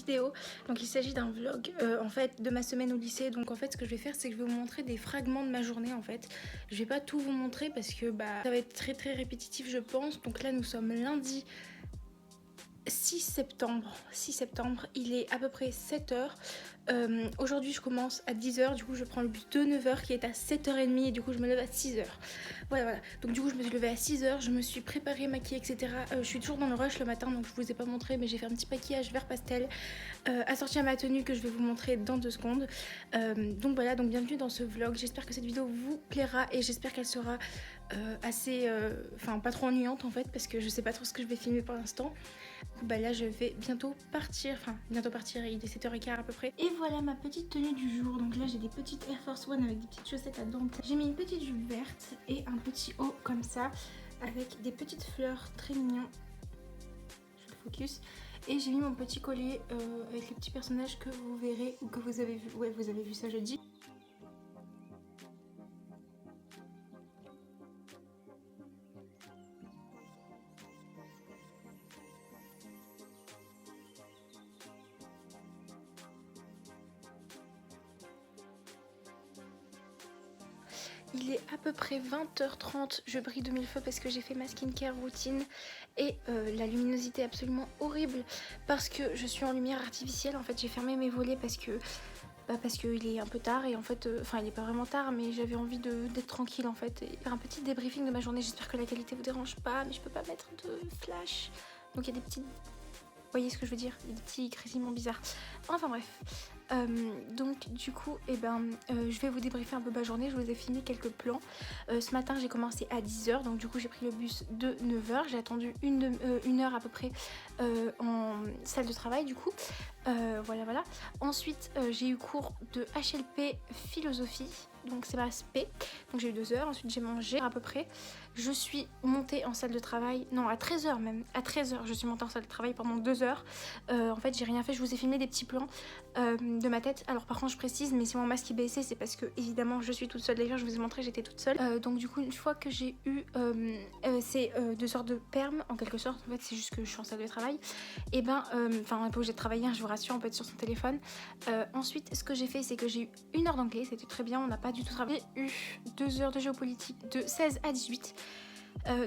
vidéo. Donc il s'agit d'un vlog en fait de ma semaine au lycée. Donc en fait ce que je vais faire c'est que je vais vous montrer des fragments de ma journée en fait. Je vais pas tout vous montrer parce que ça va être très répétitif je pense. Donc là nous sommes lundi 6 septembre, il est à peu près 7h. Aujourd'hui je commence à 10h, du coup je prends le bus de 9h qui est à 7h30 et du coup je me lève à 6h. Voilà. Donc du coup je me suis levée à 6h, je me suis préparée, maquillée, etc. Je suis toujours dans le rush le matin donc je vous ai pas montré mais j'ai fait un petit maquillage vert pastel assorti à ma tenue que je vais vous montrer dans 2 secondes. Donc voilà, donc bienvenue dans ce vlog. J'espère que cette vidéo vous plaira et j'espère qu'elle sera assez, enfin pas trop ennuyante en fait parce que je sais pas trop ce que je vais filmer pour l'instant. Là je vais bientôt partir, il est 7h15 à peu près. Et voilà ma petite tenue du jour. Donc là j'ai des petites Air Force One avec des petites chaussettes à dentelle. J'ai mis une petite jupe verte et un petit haut comme ça avec des petites fleurs très mignons. Je le focus. Et j'ai mis mon petit collier avec les petits personnages que vous verrez ou que vous avez vu. Ouais, vous avez vu ça jeudi. Il est à peu près 20h30, je brille de mille feux parce que j'ai fait ma skincare routine et la luminosité est absolument horrible parce que je suis en lumière artificielle. En fait j'ai fermé mes volets parce que il est un peu tard et en fait, il est pas vraiment tard mais j'avais envie d'être tranquille en fait et faire un petit débriefing de ma journée. J'espère que la qualité vous dérange pas mais je peux pas mettre de flash donc il y a des petites... Vous voyez ce que je veux dire? Il y a des petits grésillements bizarres. Enfin bref. Donc du coup, je vais vous débriefer un peu ma journée. Je vous ai filmé quelques plans. Ce matin, j'ai commencé à 10h. Donc du coup, j'ai pris le bus de 9h. J'ai attendu une heure à peu près en salle de travail du coup. Voilà. Ensuite, j'ai eu cours de HLP philosophie. Donc c'est ma spé. Donc j'ai eu 2 heures. Ensuite, j'ai mangé à peu près. Je suis montée en salle de travail. Non, à 13h même. À 13h, je suis montée en salle de travail pendant 2 heures. En fait, j'ai rien fait. Je vous ai filmé des petits plans de ma tête. Alors par contre, je précise, mais si mon masque est baissé, c'est parce que évidemment, je suis toute seule. D'ailleurs, je vous ai montré, j'étais toute seule. Donc du coup, une fois que j'ai eu ces 2 sortes de permes, en quelque sorte, en fait, c'est juste que je suis en salle de travail. Et on n'est pas obligé de travailler, hein, je vous rassure, on peut être sur son téléphone. Ensuite, ce que j'ai fait, c'est que j'ai eu 1 heure d'anglais, c'était très bien, on n'a pas du tout travaillé. J'ai eu 2 heures de géopolitique de 16 à 18.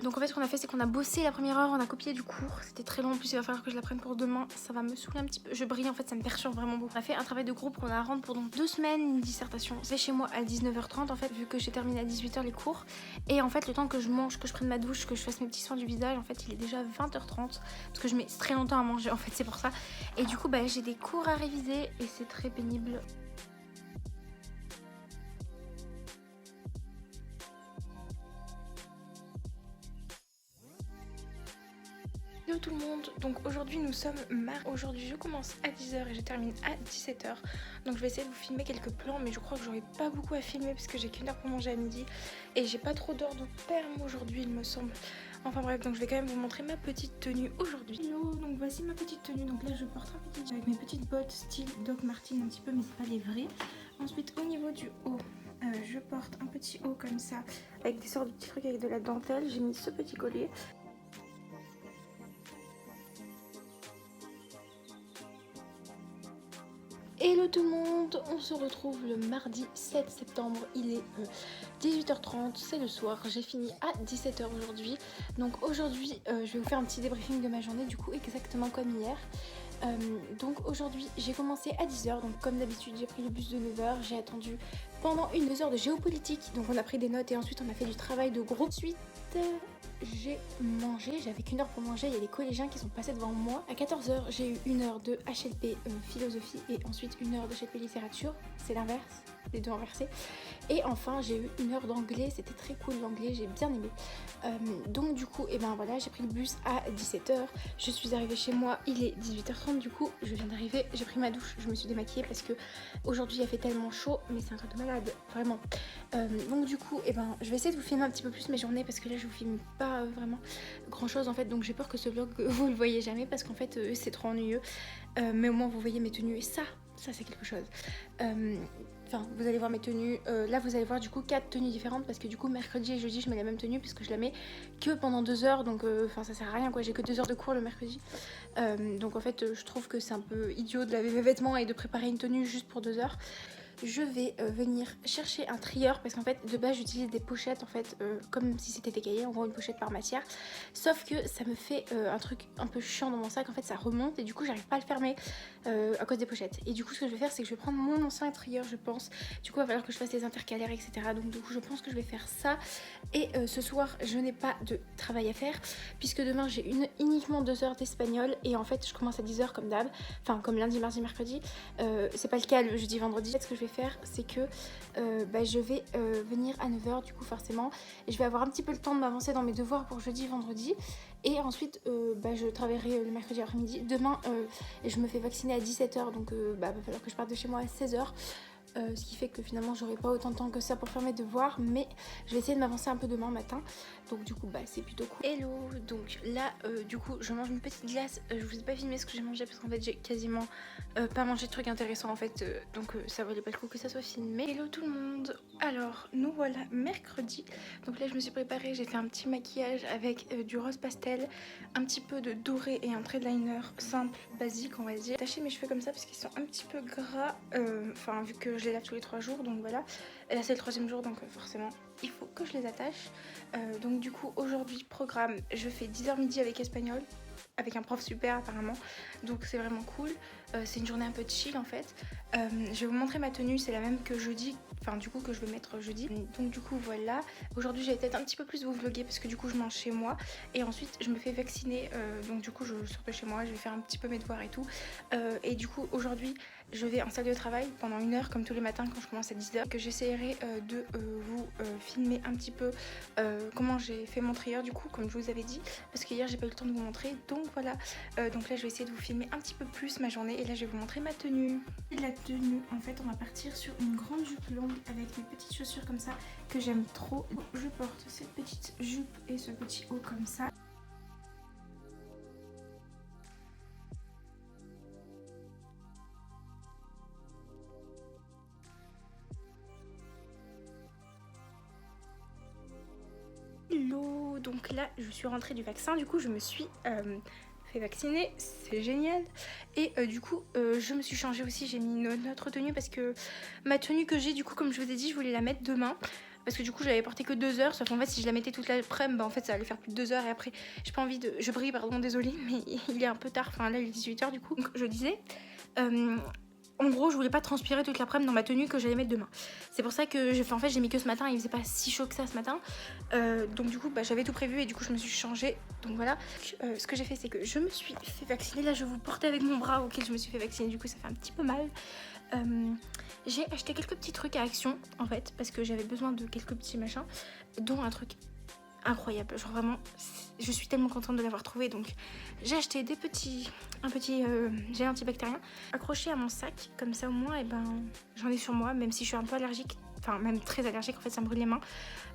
Donc en fait ce qu'on a fait c'est qu'on a bossé la première heure, on a copié du cours, c'était très long, en plus il va falloir que je la prenne pour demain, ça va me saouler un petit peu, je brille en fait, ça me perturbe vraiment beaucoup. On a fait un travail de groupe qu'on a à rendre pendant 2 semaines, une dissertation, c'est chez moi à 19h30 en fait, vu que j'ai terminé à 18h les cours, et en fait le temps que je mange, que je prenne ma douche, que je fasse mes petits soins du visage, en fait il est déjà 20h30, parce que je mets très longtemps à manger en fait, c'est pour ça, et du coup j'ai des cours à réviser et c'est très pénible. Hello tout le monde, donc aujourd'hui nous sommes aujourd'hui je commence à 10h et je termine à 17h. Donc je vais essayer de vous filmer quelques plans mais je crois que j'aurai pas beaucoup à filmer parce que j'ai qu'une heure pour manger à midi et j'ai pas trop d'heures de perme aujourd'hui il me semble. Enfin bref, donc je vais quand même vous montrer ma petite tenue aujourd'hui. Hello, donc voici ma petite tenue, donc là je porte un petit avec mes petites bottes style Doc Martens un petit peu mais c'est pas les vraies. Ensuite au niveau du haut, je porte un petit haut comme ça avec des sortes de petits trucs avec de la dentelle, j'ai mis ce petit collier. Hello tout le monde, on se retrouve le mardi 7 septembre, il est 18h30, c'est le soir, j'ai fini à 17h aujourd'hui. Donc aujourd'hui je vais vous faire un petit débriefing de ma journée du coup exactement comme hier. Donc aujourd'hui j'ai commencé à 10h, donc comme d'habitude j'ai pris le bus de 9h, j'ai attendu pendant 1-2 heures de géopolitique, donc on a pris des notes et ensuite on a fait du travail de groupe. Ensuite j'ai mangé, j'avais qu'une heure pour manger, il y a des collégiens qui sont passés devant moi. À 14h j'ai eu 1 heure de HLP philosophie et ensuite 1 heure de HLP littérature, c'est l'inverse, les deux inversés. Et enfin j'ai eu 1 heure d'anglais, c'était très cool l'anglais, j'ai bien aimé. Donc du coup voilà, j'ai pris le bus à 17h, je suis arrivée chez moi, il est 18h30 du coup, je viens d'arriver, j'ai pris ma douche, je me suis démaquillée parce que aujourd'hui il a fait tellement chaud, mais c'est un truc de malade, vraiment. Donc du coup je vais essayer de vous filmer un petit peu plus mes journées parce que là je vous filme pas vraiment grand chose en fait, donc j'ai peur que ce vlog vous le voyez jamais parce qu'en fait c'est trop ennuyeux, mais au moins vous voyez mes tenues et ça c'est quelque chose. Enfin, vous allez voir mes tenues. Là, vous allez voir du coup 4 tenues différentes parce que du coup, mercredi et jeudi, je mets la même tenue puisque je la mets que pendant 2 heures. Donc, enfin, ça sert à rien quoi. J'ai que 2 heures de cours le mercredi. Donc, en fait, je trouve que c'est un peu idiot de laver mes vêtements et de préparer une tenue juste pour 2 heures. Je vais venir chercher un trieur parce qu'en fait de base j'utilise des pochettes en fait comme si c'était des cahiers, en gros une pochette par matière, sauf que ça me fait un truc un peu chiant dans mon sac, en fait ça remonte et du coup j'arrive pas à le fermer à cause des pochettes. Et du coup ce que je vais faire c'est que je vais prendre mon ancien trieur je pense, du coup il va falloir que je fasse des intercalaires etc, donc du coup je pense que je vais faire ça. Et ce soir je n'ai pas de travail à faire puisque demain j'ai uniquement 2 heures d'espagnol et en fait je commence à 10 heures comme d'hab, enfin comme lundi, mardi, mercredi, c'est pas le cas le jeudi, vendredi. Ce que je vais faire c'est que je vais venir à 9 heures du coup forcément et je vais avoir un petit peu le temps de m'avancer dans mes devoirs pour jeudi, vendredi et ensuite je travaillerai le mercredi après-midi. Demain je me fais vacciner à 17 heures donc va falloir que je parte de chez moi à 16 heures. Ce qui fait que finalement j'aurai pas autant de temps que ça pour faire mes devoirs, mais je vais essayer de m'avancer un peu demain matin, donc du coup c'est plutôt cool. Hello, donc là du coup je mange une petite glace, je vous ai pas filmé ce que j'ai mangé parce qu'en fait j'ai quasiment pas mangé de trucs intéressants en fait, donc ça valait pas le coup que ça soit filmé. Hello tout le monde, alors nous voilà mercredi, donc là je me suis préparée, j'ai fait un petit maquillage avec du rose pastel, un petit peu de doré et un trait de liner simple, basique on va dire. J'ai attaché mes cheveux comme ça parce qu'ils sont un petit peu gras, enfin vu que je les lave tous les 3 jours, donc voilà. Et là c'est le 3e jour, donc forcément il faut que je les attache. Donc du coup aujourd'hui programme, je fais 10h midi avec espagnol, avec un prof super apparemment, donc c'est vraiment cool. C'est une journée un peu chill en fait. Je vais vous montrer ma tenue, c'est la même que jeudi, enfin du coup que je vais mettre jeudi. Donc du coup voilà, aujourd'hui j'ai peut-être un petit peu plus vous vlogger parce que du coup je mange chez moi et ensuite je me fais vacciner, donc du coup je sors de chez moi, je vais faire un petit peu mes devoirs et tout. Et du coup aujourd'hui je vais en salle de travail pendant 1 heure comme tous les matins quand je commence à 10h, que j'essaierai de vous filmer un petit peu comment j'ai fait mon trieur du coup comme je vous avais dit, parce que hier j'ai pas eu le temps de vous montrer, donc voilà. Donc là je vais essayer de vous filmer un petit peu plus ma journée et là je vais vous montrer ma tenue. Et la tenue en fait on va partir sur une grande jupe longue avec mes petites chaussures comme ça que j'aime trop. Je porte cette petite jupe et ce petit haut comme ça. Hello, donc là je suis rentrée du vaccin, du coup je me suis fait vacciner, c'est génial. Et du coup je me suis changée aussi, j'ai mis une autre tenue parce que ma tenue que j'ai du coup comme je vous ai dit je voulais la mettre demain. Parce que du coup je l'avais portée que 2 heures, sauf en fait si je la mettais toute l'après-midi, en fait ça allait faire plus de 2 heures et après j'ai pas envie de... Je brille pardon, désolée mais il est un peu tard, enfin là il est 18 heures du coup. Donc je disais... En gros, je voulais pas transpirer toute l'après-midi dans ma tenue que j'allais mettre demain. C'est pour ça que en fait, j'ai mis que ce matin, il faisait pas si chaud que ça ce matin. Donc du coup, j'avais tout prévu et du coup, je me suis changée. Donc voilà. Ce que j'ai fait, c'est que je me suis fait vacciner. Là, je vais vous porter avec mon bras auquel je me suis fait vacciner. Du coup, ça fait un petit peu mal. J'ai acheté quelques petits trucs à Action, en fait, parce que j'avais besoin de quelques petits machins, dont un truc incroyable, genre vraiment je suis tellement contente de l'avoir trouvé. Donc j'ai acheté un petit gel antibactérien accroché à mon sac, comme ça au moins et j'en ai sur moi, même si je suis un peu allergique, enfin même très allergique en fait, ça me brûle les mains.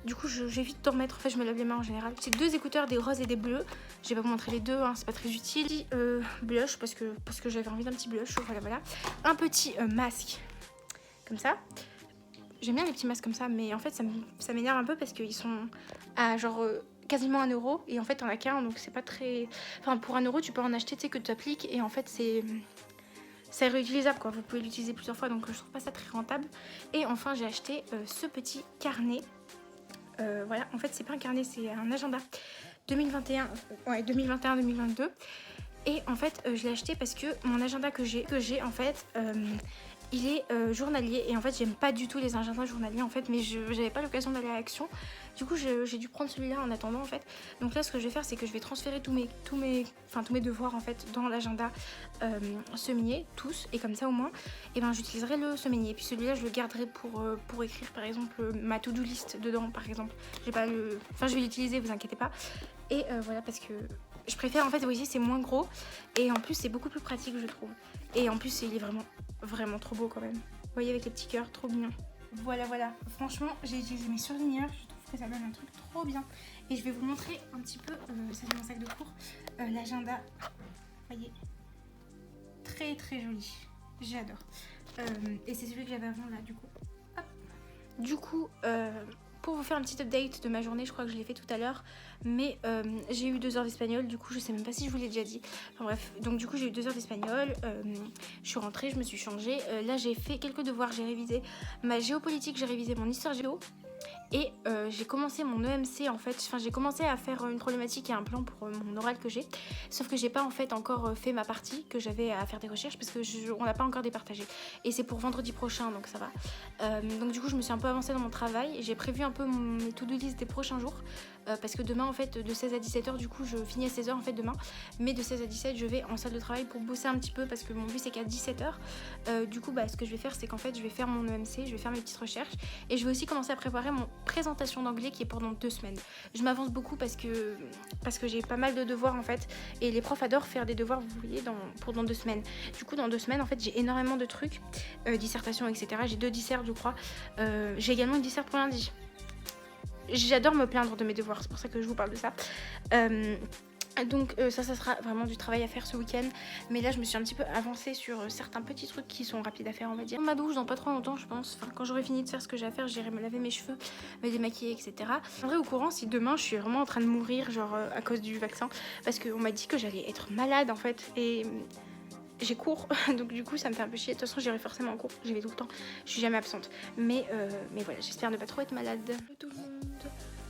Du coup j'évite d'en remettre, en fait je me lave les mains en général. C'est 2 écouteurs, des roses et des bleus, je vais pas vous montrer les deux hein, c'est pas très utile. Blush parce que j'avais envie d'un petit blush, voilà. Un petit masque comme ça. J'aime bien les petits masques comme ça, mais en fait ça m'énerve un peu parce qu'ils sont à genre quasiment 1 euro et en fait t'en as qu'un, donc c'est pas très... Enfin pour 1 euro tu peux en acheter, tu sais, que tu appliques et en fait c'est réutilisable quoi, vous pouvez l'utiliser plusieurs fois, donc je trouve pas ça très rentable. Et enfin j'ai acheté ce petit carnet, voilà, en fait c'est pas un carnet, c'est un agenda 2021, ouais 2021-2022. Et en fait je l'ai acheté parce que mon agenda que j'ai en fait il est journalier et en fait j'aime pas du tout les agendas journaliers en fait, mais j'avais pas l'occasion d'aller à Action, du coup j'ai dû prendre celui-là en attendant en fait. Donc là ce que je vais faire c'est que je vais transférer tous mes devoirs en fait dans l'agenda semainier, tous, et comme ça au moins j'utiliserai le semainier, et puis celui-là je le garderai pour écrire par exemple ma to-do list dedans par exemple. J'ai pas le... Enfin je vais l'utiliser, vous inquiétez pas. Et voilà, parce que je préfère en fait, vous voyez c'est moins gros et en plus c'est beaucoup plus pratique je trouve. Et en plus il est vraiment trop beau quand même. Vous voyez avec les petits cœurs, trop mignon. Voilà, franchement j'ai utilisé mes surligneurs, je trouve que ça donne un truc trop bien. Et je vais vous montrer un petit peu, c'est mon sac de cours, l'agenda, vous voyez, très joli, j'adore. Et c'est celui que j'avais avant là du coup. Hop. Du coup, pour vous faire un petit update de ma journée, je crois que je l'ai fait tout à l'heure, mais j'ai eu 2 heures d'espagnol, du coup je sais même pas si je vous l'ai déjà dit. Enfin bref, donc du coup j'ai eu 2 heures d'espagnol, je suis rentrée, je me suis changée. Là j'ai fait quelques devoirs, j'ai révisé ma géopolitique, j'ai révisé mon histoire géo. Et j'ai commencé mon EMC en fait, enfin j'ai commencé à faire une problématique et un plan pour mon oral que j'ai. Sauf que j'ai pas en fait encore fait ma partie, que j'avais à faire des recherches parce que on n'a pas encore départagé. Et c'est pour vendredi prochain donc ça va. Donc du coup je me suis un peu avancée dans mon travail. J'ai prévu un peu mes to-do list des prochains jours. Parce que demain en fait de 16 à 17h du coup je finis à 16h en fait demain. Mais de 16 à 17 je vais en salle de travail pour bosser un petit peu parce que mon but c'est qu'à 17h du coup ce que je vais faire c'est qu'en fait je vais faire mon EMC, je vais faire mes petites recherches. Et je vais aussi commencer à préparer mon présentation d'anglais qui est pendant 2 semaines. Je m'avance beaucoup parce que j'ai pas mal de devoirs en fait et les profs adorent faire des devoirs, vous voyez, pour dans 2 semaines. Du coup dans 2 semaines en fait j'ai énormément de trucs, dissertation etc. J'ai 2 dissertes je crois. J'ai également une disserte pour lundi. J'adore me plaindre de mes devoirs, c'est pour ça que je vous parle de ça. Donc ça sera vraiment du travail à faire ce week-end. Mais là je me suis un petit peu avancée sur certains petits trucs qui sont rapides à faire on va dire. Ma douche dans pas trop longtemps je pense. Enfin quand j'aurai fini de faire ce que j'ai à faire, j'irai me laver mes cheveux, me démaquiller etc. Je serai au courant si demain je suis vraiment en train de mourir genre à cause du vaccin. Parce qu'on m'a dit que j'allais être malade en fait. Et j'ai cours donc du coup ça me fait un peu chier. De toute façon j'irai forcément en cours, j'y vais tout le temps. Je suis jamais absente. Mais voilà, j'espère ne pas trop être malade. Tout le monde.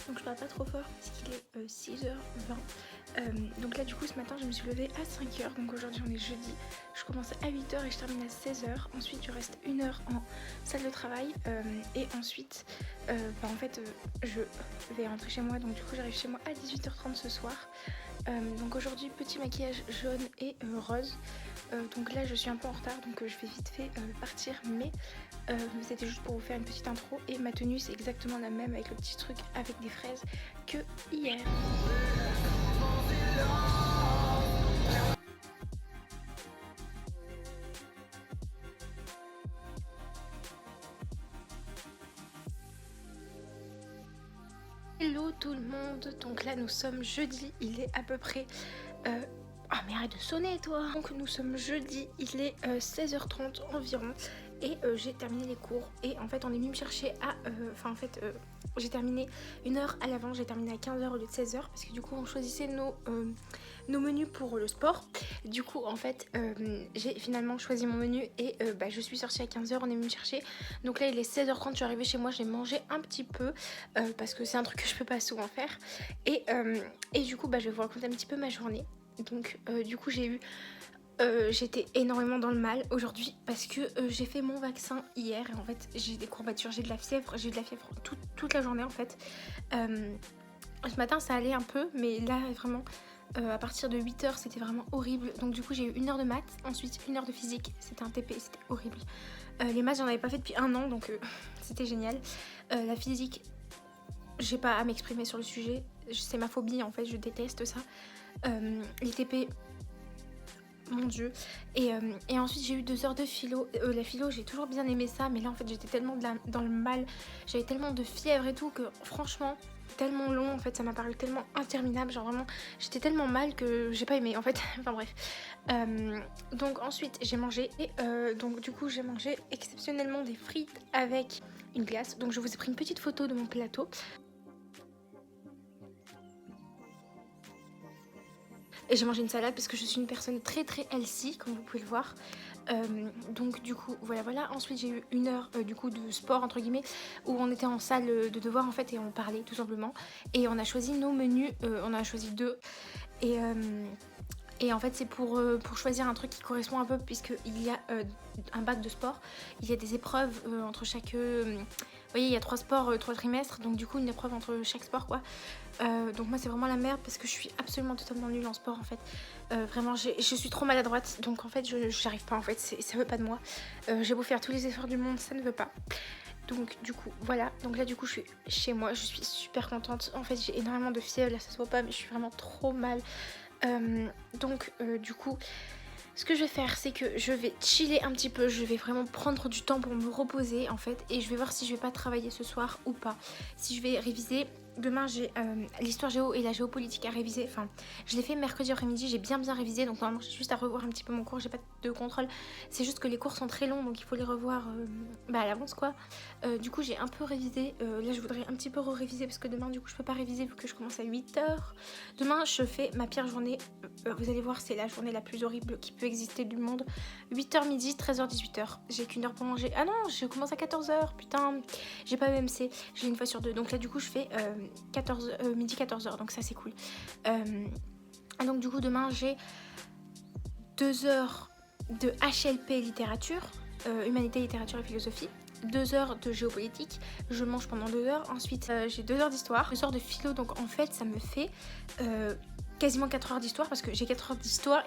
Donc je parle pas trop fort parce qu'il est 6h20. Donc là du coup ce matin je me suis levée à 5h. Donc aujourd'hui on est jeudi. Je commence à 8h et je termine à 16h. Ensuite je reste 1 heure en salle de travail. Et ensuite en fait je vais rentrer chez moi. Donc du coup j'arrive chez moi à 18h30 ce soir. Donc aujourd'hui petit maquillage jaune et rose. Donc là je suis un peu en retard donc je vais vite fait partir. Mais c'était juste pour vous faire une petite intro. Et ma tenue c'est exactement la même avec le petit truc avec des fraises que hier. Hello tout le monde, donc là nous sommes jeudi, il est à peu près... Ah mais arrête de sonner toi. Donc nous sommes jeudi, il est 16h30 environ. Et j'ai terminé les cours. Et en fait on est venu me chercher à... j'ai terminé 1 heure à l'avant, j'ai terminé à 15h au lieu de 16h. Parce que du coup on choisissait nos menus pour le sport. Du coup en fait j'ai finalement choisi mon menu. Et je suis sortie à 15h, on est venu me chercher. Donc là il est 16h30, je suis arrivée chez moi, j'ai mangé un petit peu. Parce que c'est un truc que je peux pas souvent faire. Et du coup je vais vous raconter un petit peu ma journée. Donc du coup j'étais énormément dans le mal aujourd'hui parce que j'ai fait mon vaccin hier et en fait j'ai des courbatures, j'ai de la fièvre, j'ai eu de la fièvre toute la journée en fait. Ce matin ça allait un peu mais là vraiment à partir de 8h c'était vraiment horrible. Donc du coup j'ai eu 1 heure de maths, ensuite 1 heure de physique, c'était un TP, c'était horrible. Les maths j'en avais pas fait depuis 1 an donc c'était génial. La physique j'ai pas à m'exprimer sur le sujet, c'est ma phobie en fait, je déteste ça. Les TP, mon dieu. Et ensuite j'ai eu 2 heures de philo. La philo j'ai toujours bien aimé ça, mais là en fait j'étais tellement dans le mal, j'avais tellement de fièvre et tout que franchement tellement long en fait, ça m'a paru tellement interminable, genre vraiment j'étais tellement mal que j'ai pas aimé en fait. Enfin bref. Donc ensuite j'ai mangé et donc du coup j'ai mangé exceptionnellement des frites avec une glace. Donc je vous ai pris une petite photo de mon plateau. Et j'ai mangé une salade parce que je suis une personne très très healthy comme vous pouvez le voir. Donc du coup voilà. Ensuite j'ai eu 1 heure du coup de sport entre guillemets où on était en salle de devoir en fait et on parlait tout simplement. Et on a choisi nos menus, on a choisi 2. Et en fait c'est pour choisir un truc qui correspond un peu puisqu'il y a un bac de sport. Il y a des épreuves entre chaque... vous voyez il y a 3 sports, 3 trimestres. Donc du coup une épreuve entre chaque sport quoi. Donc moi c'est vraiment la merde parce que je suis absolument totalement nulle en sport en fait. Vraiment je suis trop maladroite. Donc en fait j'arrive pas en fait, ça veut pas de moi. J'ai beau faire tous les efforts du monde, ça ne veut pas. Donc du coup voilà, donc là du coup je suis chez moi, je suis super contente. En fait j'ai énormément de fièvre, là ça se voit pas mais je suis vraiment trop mal. Du coup ce que je vais faire c'est que je vais chiller un petit peu, je vais vraiment prendre du temps pour me reposer en fait. Et je vais voir si je vais pas travailler ce soir ou pas, si je vais réviser demain j'ai l'histoire géo et la géopolitique à réviser. Enfin, je l'ai fait mercredi après-midi, j'ai bien révisé. Donc normalement j'ai juste à revoir un petit peu mon cours, j'ai pas de contrôle. C'est juste que les cours sont très longs, donc il faut les revoir à l'avance quoi. Du coup j'ai un peu révisé. Là je voudrais un petit peu réviser parce que demain du coup je peux pas réviser vu que je commence à 8h. Demain je fais ma pire journée. Vous allez voir, c'est la journée la plus horrible qui peut exister du monde. 8h midi, 13h 18h. J'ai qu'une heure pour manger. Ah non, je commence à 14h. Putain, j'ai pas EMC. J'ai une fois sur deux. Donc là du coup je fais midi 14h. Donc ça c'est cool. Donc du coup demain j'ai 2 heures de HLP littérature, humanité, littérature et philosophie. 2 heures de géopolitique, je mange pendant 2 heures. Ensuite j'ai 2 heures d'histoire, 2 heures de philo. Donc en fait ça me fait quasiment 4 heures d'histoire parce que j'ai 4 heures d'histoire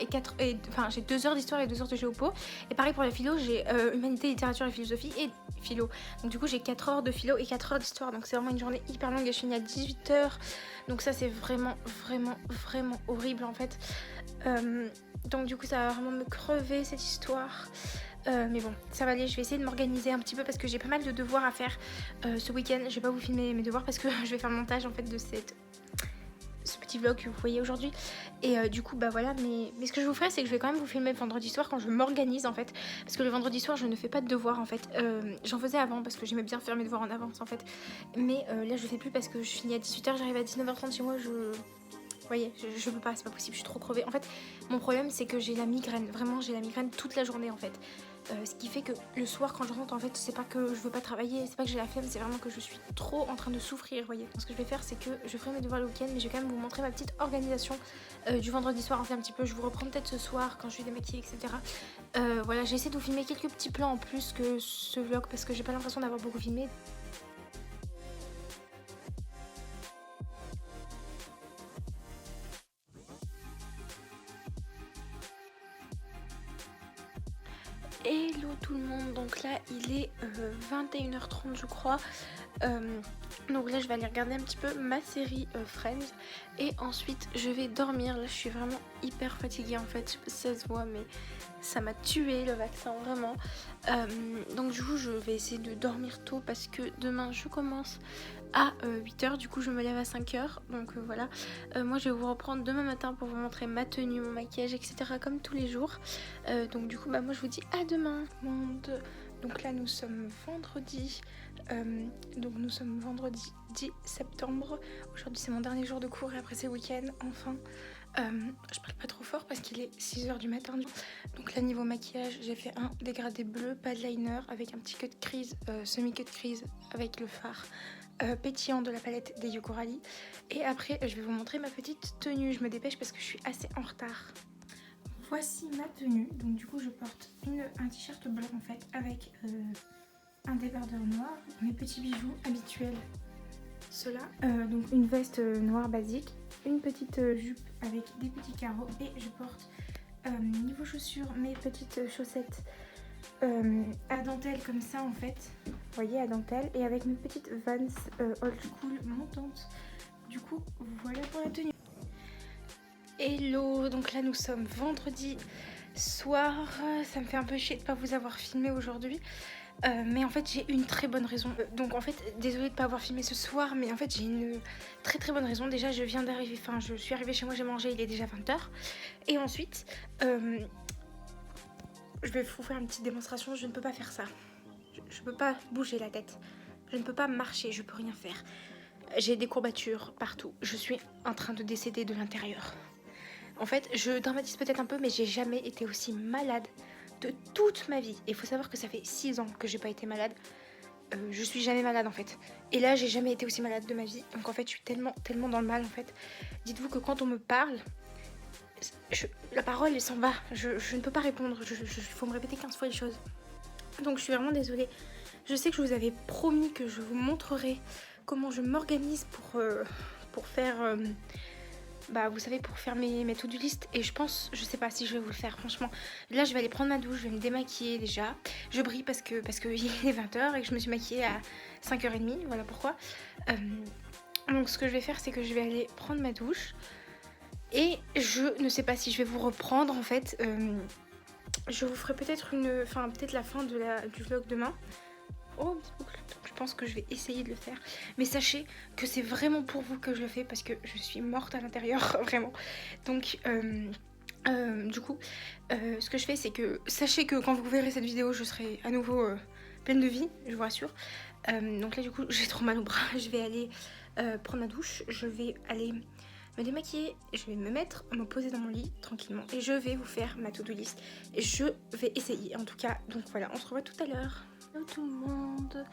enfin j'ai 2 heures d'histoire et 2 heures de géopo. Et pareil pour la philo, j'ai humanité, littérature et philosophie et philo. Donc du coup j'ai 4 heures de philo et 4 heures d'histoire. Donc c'est vraiment une journée hyper longue et je finis à 18h. Donc ça c'est vraiment horrible en fait. Donc du coup ça va vraiment me crever cette histoire. Mais bon, ça va aller, je vais essayer de m'organiser un petit peu parce que j'ai pas mal de devoirs à faire ce week-end. Je vais pas vous filmer mes devoirs parce que je vais faire le montage en fait de ce petit vlog que vous voyez aujourd'hui. Et du coup bah voilà, mais ce que je vous ferai c'est que je vais quand même vous filmer le vendredi soir quand je m'organise en fait. Parce que le vendredi soir je ne fais pas de devoirs en fait. J'en faisais avant parce que j'aimais bien faire mes devoirs en avance en fait. Mais là je fais plus parce que je finis à 18h, j'arrive à 19h30 chez moi, vous voyez, je peux pas, c'est pas possible, je suis trop crevée. En fait, mon problème c'est que j'ai la migraine, vraiment j'ai la migraine toute la journée en fait. Ce qui fait que le soir quand je rentre en fait, c'est pas que je veux pas travailler, c'est pas que j'ai la flemme, c'est vraiment que je suis trop en train de souffrir, vous voyez. Donc, ce que je vais faire c'est que je ferai mes devoirs le week-end, mais je vais quand même vous montrer ma petite organisation du vendredi soir en fait un petit peu. Je vous reprends peut-être ce soir quand je suis démaquillée, etc. Voilà, j'ai essayé de vous filmer quelques petits plans en plus que ce vlog parce que j'ai pas l'impression d'avoir beaucoup filmé. Hello tout le monde, donc là il est 21h30 je crois. Donc là je vais aller regarder un petit peu ma série Friends et ensuite je vais dormir. Là je suis vraiment hyper fatiguée en fait, je sais pas si ça se voit mais ça m'a tué le vaccin vraiment. Donc du coup je vais essayer de dormir tôt parce que demain je commence à 8h, du coup je me lève à 5h. Donc voilà, moi je vais vous reprendre demain matin pour vous montrer ma tenue, mon maquillage, etc. comme tous les jours. Donc du coup bah moi je vous dis à demain monde. Donc là nous sommes vendredi, 10 septembre. Aujourd'hui c'est mon dernier jour de cours et après c'est week-end enfin. Je parle pas trop fort parce qu'il est 6h du matin. Donc là niveau maquillage j'ai fait un dégradé bleu, pas de liner avec un petit cut crease, semi-cut crease avec le fard pétillant de la palette des Yokorali. Et après je vais vous montrer ma petite tenue. Je me dépêche parce que je suis assez en retard. Voici ma tenue. Donc du coup je porte un t-shirt blanc en fait avec un débardeur noir, mes petits bijoux habituels, ceux-là, donc une veste noire basique, une petite jupe avec des petits carreaux et je porte niveau chaussures mes petites chaussettes à dentelle comme ça en fait, vous voyez, à dentelle, et avec mes petites Vans old school montantes. Du coup voilà pour la tenue. Hello, donc là nous sommes vendredi soir. Ça me fait un peu chier de ne pas vous avoir filmé aujourd'hui. Mais en fait j'ai une très bonne raison. Donc en fait désolée de ne pas avoir filmé ce soir, mais en fait j'ai une très bonne raison. Déjà je viens d'arriver, enfin je suis arrivée chez moi, j'ai mangé, il est déjà 20h. Et ensuite je vais vous faire une petite démonstration. Je ne peux pas faire ça. Je ne peux pas bouger la tête. Je ne peux pas marcher, je peux rien faire. J'ai des courbatures partout. Je suis en train de décéder de l'intérieur. En fait, je dramatise peut-être un peu, mais j'ai jamais été aussi malade de toute ma vie. Et il faut savoir que ça fait 6 ans que j'ai pas été malade. Je suis jamais malade en fait. Et là, j'ai jamais été aussi malade de ma vie. Donc en fait, je suis tellement dans le mal en fait. Dites-vous que quand on me parle, la parole elle s'en va. Je ne peux pas répondre. Il faut me répéter 15 fois les choses. Donc je suis vraiment désolée. Je sais que je vous avais promis que je vous montrerai comment je m'organise pour faire... vous savez, pour faire mes to-do list. Et je sais pas si je vais vous le faire franchement. Là je vais aller prendre ma douche, je vais me démaquiller déjà. Je brille parce que il est 20h et que je me suis maquillée à 5h30, voilà pourquoi. Donc ce que je vais faire c'est que je vais aller prendre ma douche. Et je ne sais pas si je vais vous reprendre en fait. Je vous ferai peut-être peut-être la fin du vlog demain. Oh, petite boucle, je pense que je vais essayer de le faire. Mais sachez que c'est vraiment pour vous que je le fais parce que je suis morte à l'intérieur, vraiment. Donc du coup, ce que je fais, c'est que sachez que quand vous verrez cette vidéo, je serai à nouveau pleine de vie, je vous rassure. Donc là, du coup, j'ai trop mal au bras. Je vais aller prendre ma douche. Je vais aller me démaquiller. Je vais me mettre, me poser dans mon lit tranquillement. Et je vais vous faire ma to-do list. Et je vais essayer, en tout cas. Donc voilà, on se revoit tout à l'heure. Hello tout le monde.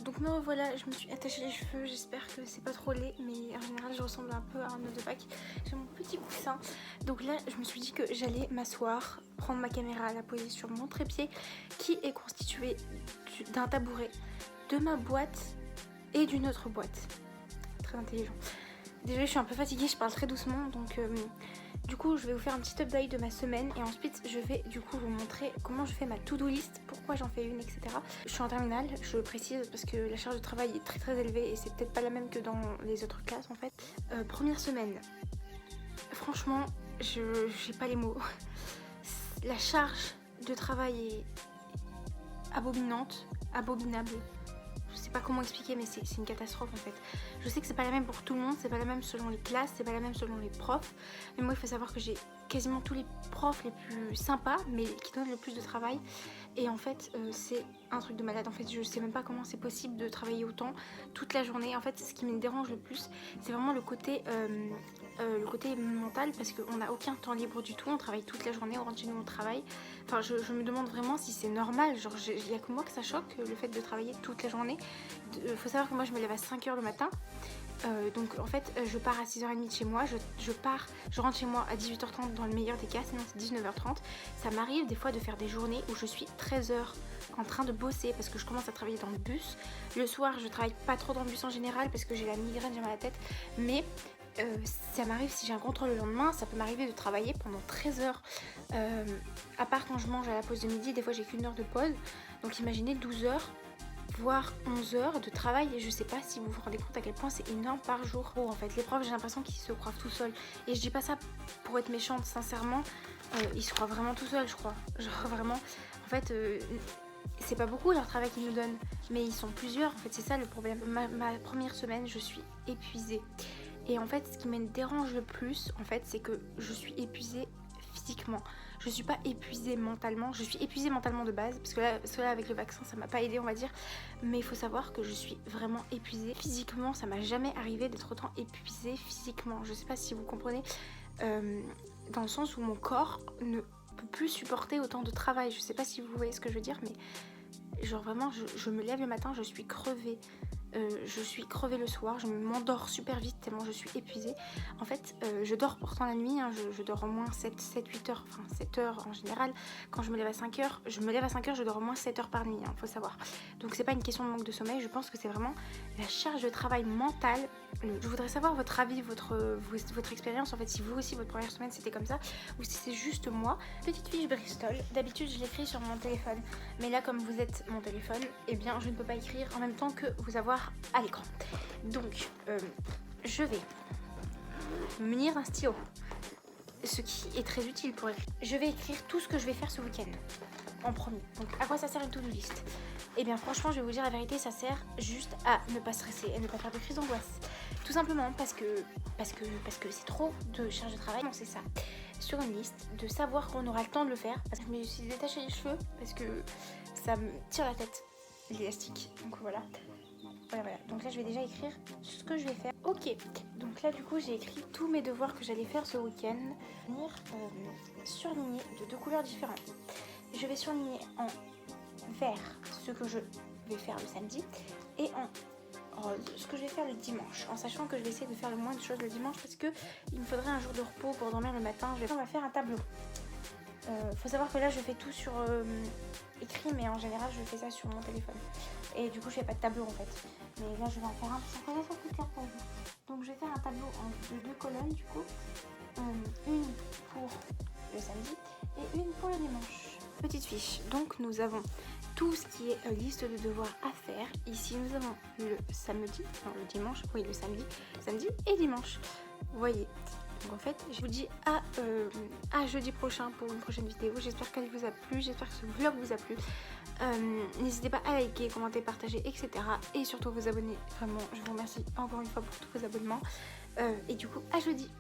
Donc me revoilà, je me suis attaché les cheveux, j'espère que c'est pas trop laid, mais en général je ressemble un peu à un œuf de Pâques. J'ai mon petit coussin, donc là je me suis dit que j'allais m'asseoir, prendre ma caméra, la poser sur mon trépied qui est constitué d'un tabouret, de ma boîte et d'une autre boîte. Très intelligent. Désolée, je suis un peu fatiguée, je parle très doucement, donc du coup je vais vous faire un petit update de ma semaine et ensuite je vais du coup vous montrer comment je fais ma to-do list, pourquoi j'en fais une, etc. Je suis en terminale, je le précise parce que la charge de travail est très élevée et c'est peut-être pas la même que dans les autres classes en fait. Première semaine, franchement j'ai pas les mots. La charge de travail est abominable. Je sais pas comment expliquer, mais c'est une catastrophe en fait. Je sais que c'est pas la même pour tout le monde, c'est pas la même selon les classes, c'est pas la même selon les profs. Mais moi il faut savoir que j'ai quasiment tous les profs les plus sympas, mais qui donnent le plus de travail. Et en fait c'est un truc de malade. En fait je sais même pas comment c'est possible de travailler autant toute la journée. En fait ce qui me dérange le plus, c'est vraiment le côté mental, parce qu'on n'a aucun temps libre du tout, on travaille toute la journée, on rentre chez nous, on travaille. Enfin je me demande vraiment si c'est normal, genre il y a que moi que ça choque le fait de travailler toute la journée. Faut savoir que moi je me lève à 5h le matin, donc en fait je pars à 6h30 de chez moi, je rentre chez moi à 18h30 dans le meilleur des cas, sinon c'est 19h30. Ça m'arrive des fois de faire des journées où je suis 13h en train de bosser parce que je commence à travailler dans le bus. Le soir je travaille pas trop dans le bus en général parce que j'ai la migraine, j'ai mal à la tête, mais ça m'arrive, si j'ai un contrôle le lendemain, ça peut m'arriver de travailler pendant 13 heures. À part quand je mange à la pause de midi, des fois j'ai qu'une heure de pause. Donc imaginez 12 heures, voire 11 heures de travail. Et je sais pas si vous vous rendez compte à quel point c'est énorme par jour. En fait, les profs, j'ai l'impression qu'ils se croient tout seuls. Et je dis pas ça pour être méchante, sincèrement. Ils se croient vraiment tout seuls, je crois. Genre vraiment, en fait... c'est pas beaucoup leur travail qu'ils nous donnent, mais ils sont plusieurs. En fait, c'est ça le problème. Ma première semaine, je suis épuisée. Et en fait, ce qui me dérange le plus, en fait, c'est que je suis épuisée physiquement. Je suis pas épuisée mentalement. Je suis épuisée mentalement de base, parce que là avec le vaccin, ça m'a pas aidé, on va dire. Mais il faut savoir que je suis vraiment épuisée physiquement. Ça m'a jamais arrivé d'être autant épuisée physiquement. Je sais pas si vous comprenez, dans le sens où mon corps ne peut plus supporter autant de travail. Je sais pas si vous voyez ce que je veux dire, mais genre vraiment, je me lève le matin, je suis crevée. Je suis crevée le soir, je m'endors super vite tellement je suis épuisée. En fait, je dors pourtant la nuit, hein, je dors au moins 7-8 heures, enfin 7 heures en général. Quand je me lève à 5 heures, je dors au moins 7 heures par nuit, hein, faut savoir. Donc c'est pas une question de manque de sommeil, je pense que c'est vraiment la charge de travail mentale. Je voudrais savoir votre avis, votre expérience, en fait, si vous aussi votre première semaine c'était comme ça, ou si c'est juste moi. Petite fiche Bristol, d'habitude je l'écris sur mon téléphone, mais là comme vous êtes mon téléphone, eh bien je ne peux pas écrire en même temps que vous avoir à l'écran. Donc je vais me munir d'un stylo, ce qui est très utile pour écrire. Je vais écrire tout ce que je vais faire ce week-end en premier. Donc à quoi ça sert une to-do list? Et bien franchement, je vais vous dire la vérité, ça sert juste à ne pas stresser, à ne pas faire de crise d'angoisse. Tout simplement parce que c'est trop de charge de travail. Non, c'est ça. Sur une liste, de savoir qu'on aura le temps de le faire. Parce que je me suis détachée les cheveux parce que ça me tire la tête, l'élastique. Donc voilà. Voilà. Donc là je vais déjà écrire ce que je vais faire. Ok, donc là du coup j'ai écrit tous mes devoirs que j'allais faire ce week-end. Venir surligner de 2 couleurs différentes. Je vais surligner en vert ce que je vais faire le samedi et en rose ce que je vais faire le dimanche, en sachant que je vais essayer de faire le moins de choses le dimanche parce que il me faudrait un jour de repos pour dormir le matin. On va faire un tableau. Faut savoir que là je fais tout sur écrit, mais en général je fais ça sur mon téléphone. Et du coup je fais pas de tableau en fait. Mais là je vais en faire un, ça paraît plus clair pour vous. Donc je vais faire un tableau de 2 colonnes du coup. Une pour le samedi et une pour le dimanche. Petite fiche, donc nous avons tout ce qui est liste de devoirs à faire. Ici nous avons le samedi, non le dimanche, oui le samedi et dimanche. Vous voyez. Donc en fait, je vous dis à jeudi prochain pour une prochaine vidéo. J'espère qu'elle vous a plu, j'espère que ce vlog vous a plu. N'hésitez pas à liker, commenter, partager, etc. Et surtout vous abonner. Vraiment, je vous remercie encore une fois pour tous vos abonnements. Et du coup, à jeudi.